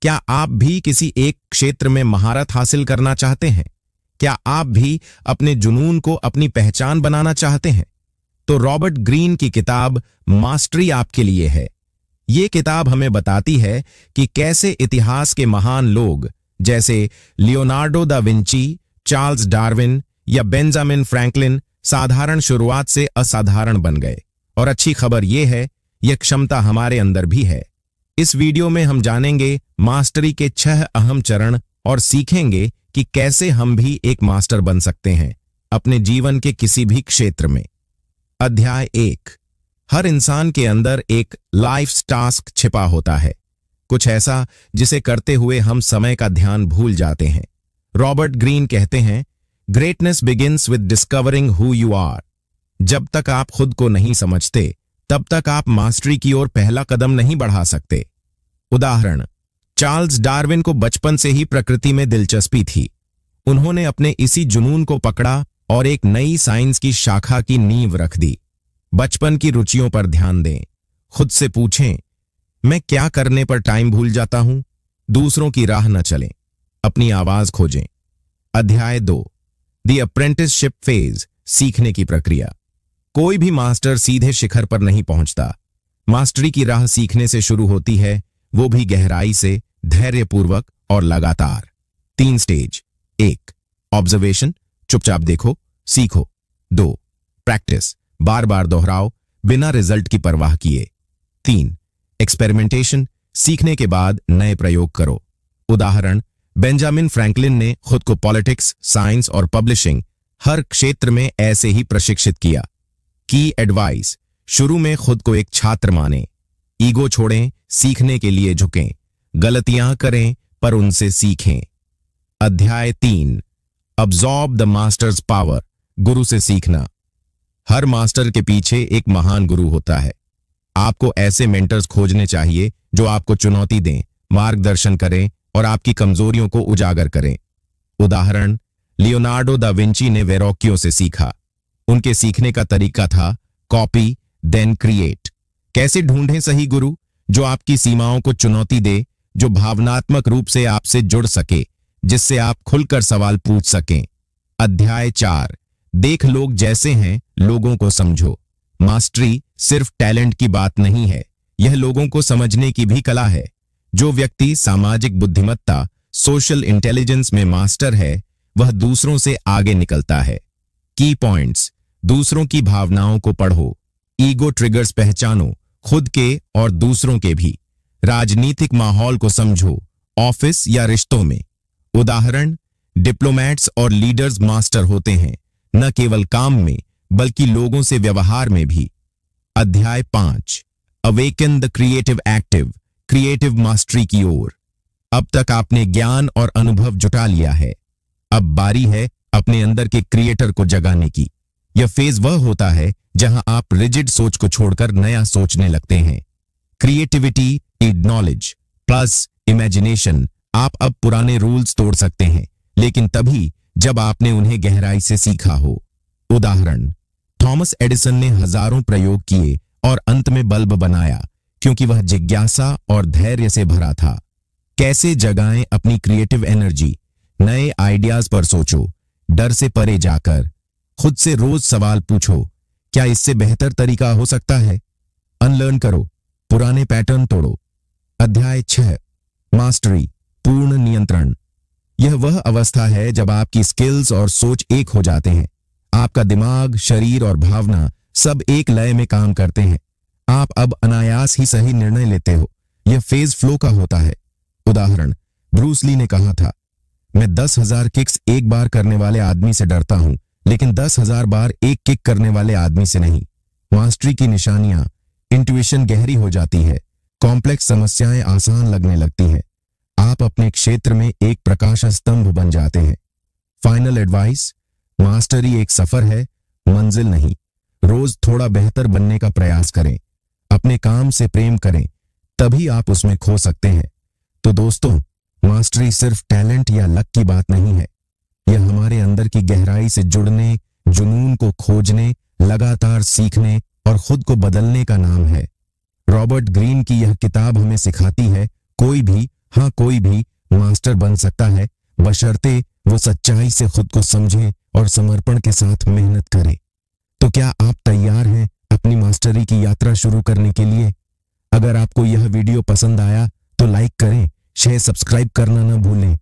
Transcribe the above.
क्या आप भी किसी एक क्षेत्र में महारत हासिल करना चाहते हैं? क्या आप भी अपने जुनून को अपनी पहचान बनाना चाहते हैं? तो रॉबर्ट ग्रीन की किताब मास्टरी आपके लिए है। ये किताब हमें बताती है कि कैसे इतिहास के महान लोग जैसे Leonardo da Vinci, Charles Darwin या बेंजामिन फ्रैंकलिन साधारण शुरुआत से असाधारण बन गए। और अच्छी खबर यह है, यह क्षमता हमारे अंदर भी है। इस वीडियो में हम जानेंगे मास्टरी के 6 अहम चरण और सीखेंगे कि कैसे हम भी एक मास्टर बन सकते हैं अपने जीवन के किसी भी क्षेत्र में। अध्याय 1। हर इंसान के अंदर एक लाइफ टास्क छिपा होता है, कुछ ऐसा जिसे करते हुए हम समय का ध्यान भूल जाते हैं। रॉबर्ट ग्रीन कहते हैं, greatness begins with discovering who you are. जब तक आप खुद को नहीं समझते, तब तक आप मास्टरी की ओर पहला कदम नहीं बढ़ा सकते। उदाहरण, चार्ल्स डार्विन को बचपन से ही प्रकृति में दिलचस्पी थी। उन्होंने अपने इसी जुनून को पकड़ा और एक नई साइंस की शाखा की नींव रख दी। बचपन की रुचियों पर ध्यान दें। खुद से पूछें, मैं क्या करने पर टाइम भूल जाता हूं? दूसरों की राह न चलें, अपनी आवाज खोजें। अध्याय 2। द अप्रेंटिसशिप फेज, सीखने की प्रक्रिया। कोई भी मास्टर सीधे शिखर पर नहीं पहुंचता। मास्टरी की राह सीखने से शुरू होती है, वो भी गहराई से, धैर्यपूर्वक और लगातार। 3 स्टेज। 1, ऑब्जर्वेशन, चुपचाप देखो, सीखो। 2, प्रैक्टिस, बार बार दोहराओ, बिना रिजल्ट की परवाह किए। 3, एक्सपेरिमेंटेशन, सीखने के बाद नए प्रयोग करो। उदाहरण, बेंजामिन फ्रैंकलिन ने खुद को पॉलिटिक्स, साइंस और पब्लिशिंग हर क्षेत्र में ऐसे ही प्रशिक्षित किया। की एडवाइस, शुरू में खुद को एक छात्र मानें, ईगो छोड़ें, सीखने के लिए झुकें, गलतियां करें पर उनसे सीखें। अध्याय 3। अब्सॉर्ब द मास्टर्स पावर, गुरु से सीखना। हर मास्टर के पीछे एक महान गुरु होता है। आपको ऐसे मेंटर्स खोजने चाहिए जो आपको चुनौती दें, मार्गदर्शन करें और आपकी कमजोरियों को उजागर करें। उदाहरण, लियोनार्डो दा विंची ने वेरोक्यो से सीखा। उनके सीखने का तरीका था कॉपी देन क्रिएट। कैसे ढूंढें सही गुरु जो आपकी सीमाओं को चुनौती दे, जो भावनात्मक रूप से आपसे जुड़ सके, जिससे आप खुलकर सवाल पूछ सकें। अध्याय 4। देख लोग जैसे हैं, लोगों को समझो। मास्टरी सिर्फ टैलेंट की बात नहीं है, यह लोगों को समझने की भी कला है। जो व्यक्ति सामाजिक बुद्धिमत्ता, सोशल इंटेलिजेंस में मास्टर है, वह दूसरों से आगे निकलता है। की पॉइंट्स, दूसरों की भावनाओं को पढ़ो, ईगो ट्रिगर्स पहचानो, खुद के और दूसरों के भी। राजनीतिक माहौल को समझो, ऑफिस या रिश्तों में। उदाहरण, डिप्लोमैट्स और लीडर्स मास्टर होते हैं, न केवल काम में बल्कि लोगों से व्यवहार में भी। अध्याय 5। Awaken the creative active, creative mastery की ओर। अब तक आपने ज्ञान और अनुभव जुटा लिया है, अब बारी है अपने अंदर के क्रिएटर को जगाने की। यह फेज वह होता है जहां आप रिजिड सोच को छोड़कर नया सोचने लगते हैं। Creativity is knowledge plus imagination. आप अब पुराने रूल्स तोड़ सकते हैं, लेकिन तभी जब आपने उन्हें गहराई से सीखा हो। उदाहरण, थॉमस एडिसन ने हजारों प्रयोग किए और अंत में बल्ब बनाया, क्योंकि वह जिज्ञासा और धैर्य से भरा था। कैसे जगाएं अपनी क्रिएटिव एनर्जी? नए आइडियाज पर सोचो, डर से परे जाकर। खुद से रोज सवाल पूछो, क्या इससे बेहतर तरीका हो सकता है? अनलर्न करो, पुराने पैटर्न तोड़ो। अध्याय 6। मास्टरी, पूर्ण नियंत्रण। यह वह अवस्था है जब आपकी स्किल्स और सोच एक हो जाते हैं। आपका दिमाग, शरीर और भावना सब एक लय में काम करते हैं। आप अब अनायास ही सही निर्णय लेते हो। यह फेज फ्लो का होता है। उदाहरण, ब्रूस ली ने कहा था, मैं 10,000 किक्स एक बार करने वाले आदमी से डरता हूं, लेकिन 10,000 बार एक किक करने वाले आदमी से नहीं। मास्टरी की निशानियां, इंट्यूशन गहरी हो जाती है, कॉम्प्लेक्स समस्याएं आसान लगने लगती हैं। आप अपने क्षेत्र में एक प्रकाश स्तंभ बन जाते हैं। फाइनल एडवाइस, मास्टरी एक सफर है, मंजिल नहीं। रोज थोड़ा बेहतर बनने का प्रयास करें, अपने काम से प्रेम करें, तभी आप उसमें खो सकते हैं। तो दोस्तों, मास्टरी सिर्फ टैलेंट या लक की बात नहीं है। यह हमारे अंदर की गहराई से जुड़ने, जुनून को खोजने, लगातार सीखने और खुद को बदलने का नाम है। रॉबर्ट ग्रीन की यह किताब हमें सिखाती है, कोई भी हाँ, कोई भी मास्टर बन सकता है, बशर्ते वो सच्चाई से खुद को समझे और समर्पण के साथ मेहनत करे। तो क्या आप तैयार हैं अपनी मास्टरी की यात्रा शुरू करने के लिए? अगर आपको यह वीडियो पसंद आया तो लाइक करें, शेयर, सब्सक्राइब करना ना भूलें।